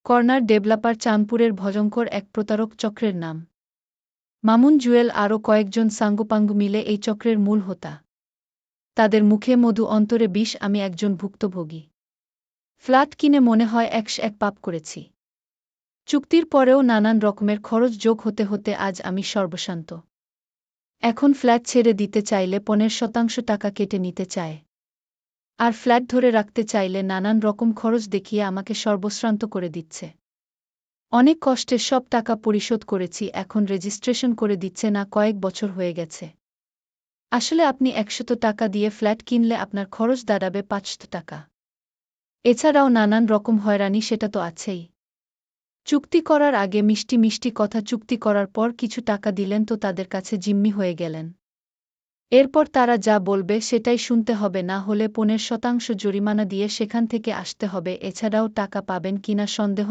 Corner developer চাঁদপুরের ভয়ঙ্কর এক প্রতারক চক্রের নাম মামুন জুয়েল আরও কয়েকজন সাঙ্গপাঙ্গু মিলে এই চক্রের মূল হোতা। তাদের মুখে মধু, অন্তরে বিষ। আমি একজন ভুক্তভোগী। ফ্ল্যাট কিনে মনে হয় এক পাপ করেছি। চুক্তির পরেও নানান রকমের খরচ যোগ হতে হতে আজ আমি সর্বশান্ত। এখন ফ্ল্যাট ছেড়ে দিতে চাইলে 15% টাকা কেটে নিতে চায়, আর ফ্ল্যাট ধরে রাখতে চাইলে নানান রকম খরচ দেখিয়ে আমাকে সর্বশ্রান্ত করে দিচ্ছে। অনেক কষ্টে সব টাকা পরিশোধ করেছি, এখন রেজিস্ট্রেশন করে দিচ্ছে না। কয়েক বছর হয়ে গেছে। আসলে আপনি 100 টাকা দিয়ে ফ্ল্যাট কিনলে আপনার খরচ দাঁড়াবে 500 টাকা। এছাড়াও নানান রকম হয়রানি সেটা তো আছেই। চুক্তি করার আগে মিষ্টি মিষ্টি কথা, চুক্তি করার পর কিছু টাকা দিলেন তো তাদের কাছে জিম্মি হয়ে গেলেন। এরপর তারা যা বলবে সেটাই শুনতে হবে, না হলে 15% জরিমানা দিয়ে সেখান থেকে আসতে হবে। এছাড়াও টাকা পাবেন কিনা সন্দেহ।